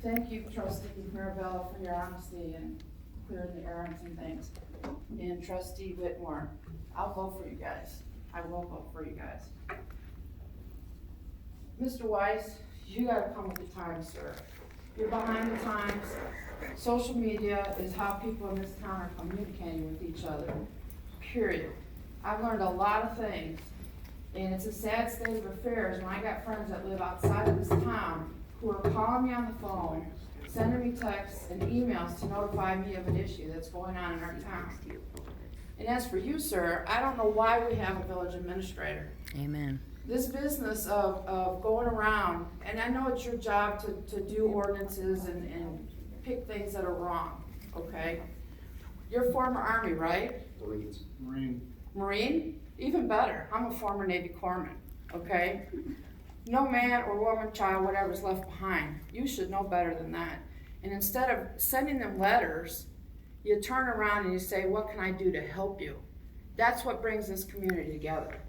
Thank you, Trustee Mirabella, for your honesty and clearing the errands and things. And Trustee Whitmore, I'll vote for you guys. I will vote for you guys. Mr. Weiss, you gotta come with the times, sir. You're behind the times. Social media is how people in this town are communicating with each other, period. I've learned a lot of things, and it's a sad state of affairs when I got friends that live outside of this town who are calling me on the phone, sending me texts and emails to notify me of an issue that's going on in our town. And as for you, sir, I don't know why we have a village administrator. Amen. This business of going around, and I know it's your job to do ordinances and pick things that are wrong, okay? You're former Army, right? Marine? Even better. I'm a former Navy corpsman, okay? No man or woman, child, whatever is left behind. You should know better than that. And instead of sending them letters, you turn around and you say, what can I do to help you? That's what brings this community together.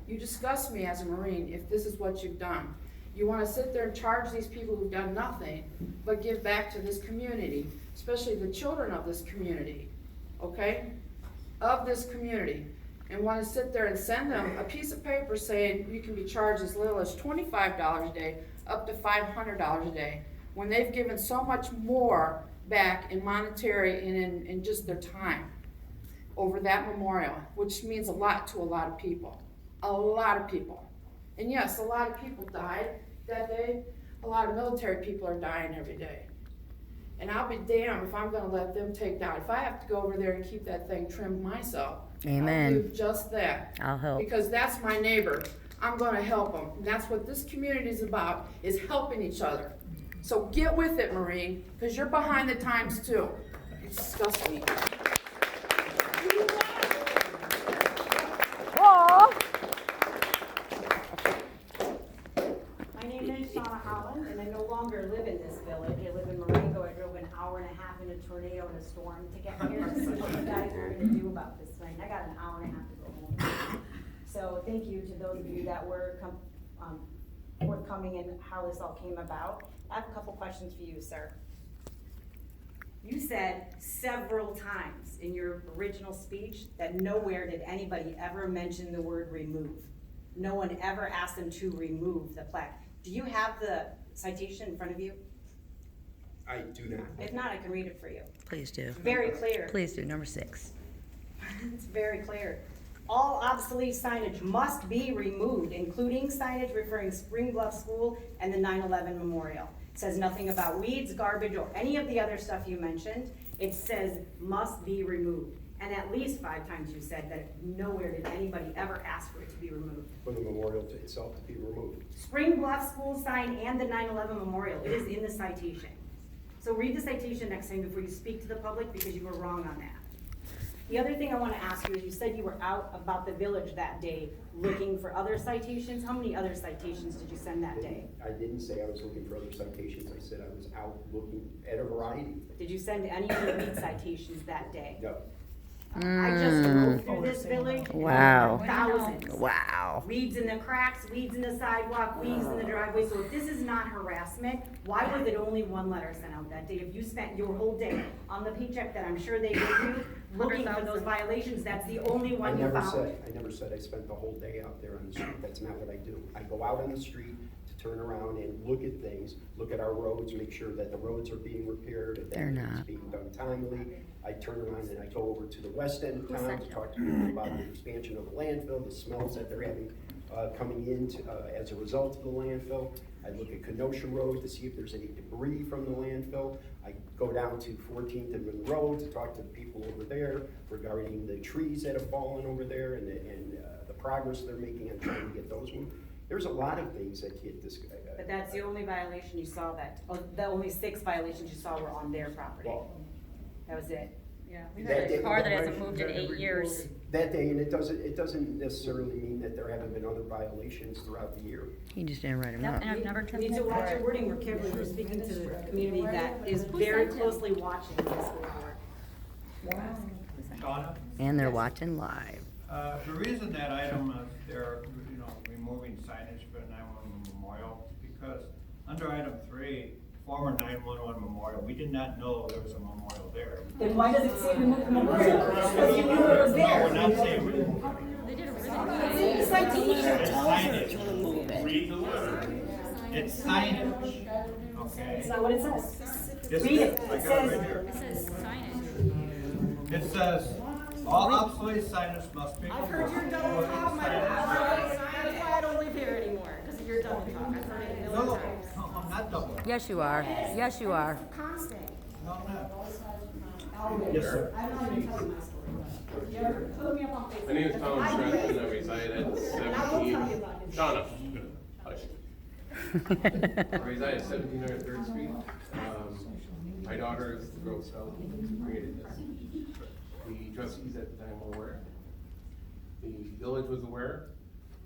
You discuss me as a Marine if this is what you've done. You want to sit there and charge these people who've done nothing but give back to this community, especially the children of this community, okay? Of this community. And want to sit there and send them a piece of paper saying you can be charged as little as $25 a day up to $500 a day, when they've given so much more back in monetary and in just their time over that memorial, which means a lot to a lot of people. A lot of people. And yes, a lot of people died that day. A lot of military people are dying every day. And I'll be damned if I'm gonna let them take down. If I have to go over there and keep that thing trimmed myself, Amen. I'll do just that. I'll help. Because that's my neighbor. I'm gonna help them. And that's what this community is about, is helping each other. So get with it, Marine, because you're behind the times too. You disgust me. My name is Shauna Holland, and I no longer live in this village. I live in Marengo. I drove an hour and a half in a tornado and a storm to get here to see what you guys are gonna do about this thing. I got an hour and a half to go home. So thank you to those of you that were forthcoming in how this all came about. I have a couple questions for you, sir. You said several times in your original speech that nowhere did anybody ever mention the word remove. No one ever asked them to remove the plaque. Do you have the citation in front of you? I do not. If not, I can read it for you. Please do. It's very clear. Please do. Number 6. It's very clear. All obsolete signage must be removed, including signage referring Spring Bluff School and the 9/11 Memorial. It says nothing about weeds, garbage, or any of the other stuff you mentioned. It says must be removed. And at least 5 times you said that nowhere did anybody ever ask for it to be removed. For the memorial to itself to be removed. Spring Bluff School sign and the 9/11 Memorial, it is in the citation. So read the citation next time before you speak to the public, because you were wrong on that. The other thing I want to ask you is, you said you were out about the village that day looking for other citations. How many other citations did you send that day? I didn't say I was looking for other citations. I said I was out looking at a variety. Did you send any of the weed citations that day? No. I just drove through this village. Wow. Thousands. Wow. Weeds in the cracks, weeds in the sidewalk, weeds in the driveway. So if this is not harassment, why was it only one letter sent out that day? If you spent your whole day on the paycheck that I'm sure they gave you, looking for those violations, that's the only one you found. I never said I spent the whole day out there on the street. That's not what I do. I go out on the street to turn around and look at things, look at our roads, make sure that the roads are being repaired, that They're it's not. being done timely. I turn around and I go over to the west end of town to talk to people about the expansion of the landfill, the smells that they're having coming in as a result of the landfill. I look at Kenosha Road to see if there's any debris from the landfill. I go down to 14th and Monroe to talk to the people over there regarding the trees that have fallen over there and the progress they're making on trying to get those ones. There's a lot of things that get this. But that's the only violation you saw the only 6 violations you saw were on their property. Well, that was it. Yeah, we've had a car that hasn't moved in 8 years. that day, and it doesn't necessarily mean that there haven't been other violations throughout the year. He just didn't write them No, up. and I've never You turned need to them watch your in. wording more carefully. We're speaking to the community that is very closely watching this report. Donna? And they're watching live. The reason that item, they're, removing signage for 9/11 Memorial, is because under item 3, former 911 memorial. We did not know there was a memorial there. Then why does it say remove the memorial? Because you knew it was No, there. we're not saying remove it. They did a It's citation. in the citation. It's signage. Read the letter. It's signage, okay? It's not what it says. Yes, Read it. I It got it right says, here. It says signage. It says, all obsolete signage must be. I've heard you're done with talk, my That's why I don't live here anymore, because you're done with talk. I've heard it a No, million no, times. no, I'm not double. Yes, you are. Yes, you are. constant. No, I'm not. Oh, Yes, sir. I'm not even telling my story. Look me up on Facebook. My name is Tom Trent, and I reside at And I will 17, tell you about it. Shauna, hush. I reside at 1700 Third Street. My daughter is the Girl Scout who created this. The trustees at the time were aware. The village was aware.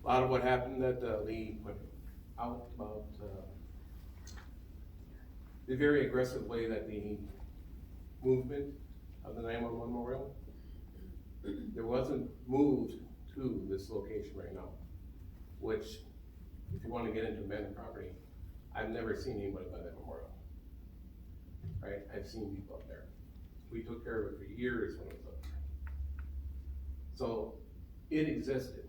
A lot of what happened that Lee went out about the very aggressive way that the movement of the 911 memorial, there wasn't moved to this location right now, which, if you want to get into abandoned property, I've never seen anybody by that memorial. Right, I've seen people up there. We took care of it for years when it was up there. So, it existed.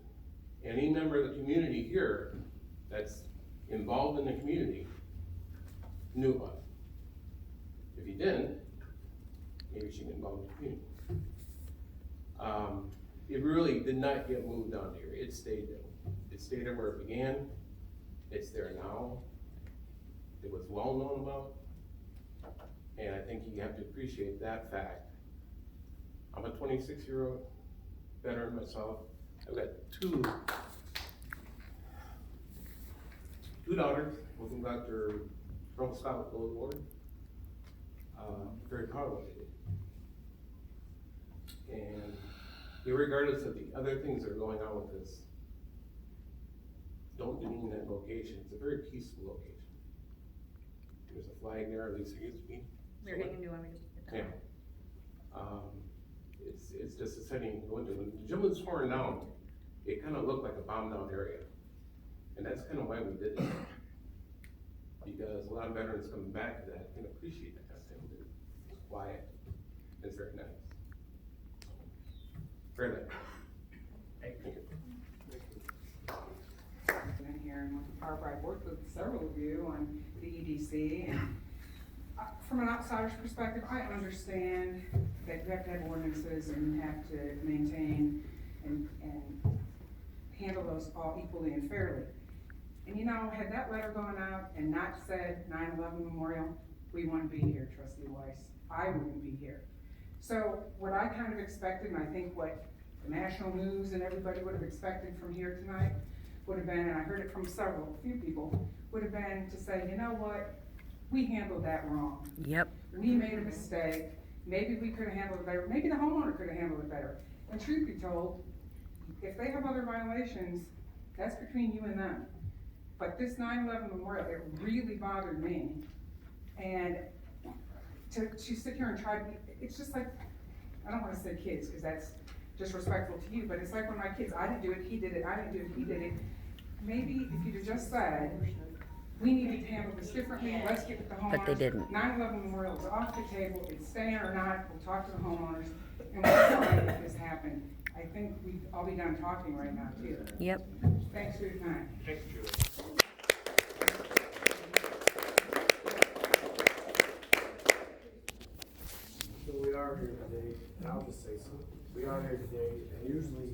Any member of the community here that's involved in the community knew about it. If you didn't, maybe you should get involved in the community. It really did not get moved on here. It stayed there. It stayed there where it began. It's there now. It was well known about. And I think you have to appreciate that fact. I'm a 26-year-old veteran myself. I've got two daughters, both of them got their Girl Scout Gold Award. Very proud of what they did. And regardless of the other things that are going on with this, don't demean that location. It's a very peaceful location. There's a flag there, at least there used to be. We're hanging, do you want me to get Yeah. that? It's just a setting to go into. When the gym was torn down, it kind of looked like a bombed out area. And that's kind of why we did it. Because a lot of veterans coming back to that can appreciate that kind of thing. It's quiet, it's very nice. Very nice. Thank you. In here in Winthrop Harbor, I've worked with several of you on the EDC, and from an outsider's perspective, I understand that you have to have ordinances and you have to maintain and handle those all equally and fairly. And you know, had that letter gone out and not said 9/11 Memorial, we wouldn't be here, Trustee Weiss. I wouldn't be here. So what I kind of expected, and I think what the national news and everybody would have expected from here tonight, would have been, and I heard it from a few people, would have been to say, you know what, we handled that wrong. Yep. We made a mistake, maybe we could have handled it better, maybe the homeowner could have handled it better. And truth be told, if they have other violations, that's between you and them. But this 9/11 Memorial, it really bothered me. And to sit here and try to, it's just like, I don't wanna say kids, cause that's disrespectful to you, but it's like when my kids, I didn't do it, he did it, I didn't do it, he did it. Maybe if you'd have just said, we needed to handle this differently, let's get with the homeowners. But they didn't. 9/11 Memorial is off the table, it's staying or not, we'll talk to the homeowners, and we'll try to make this happen. I think I'll be done talking right now too. Yep. Thanks for your time. Thank you. So we are here today, and I'll just say something. We are here today, and usually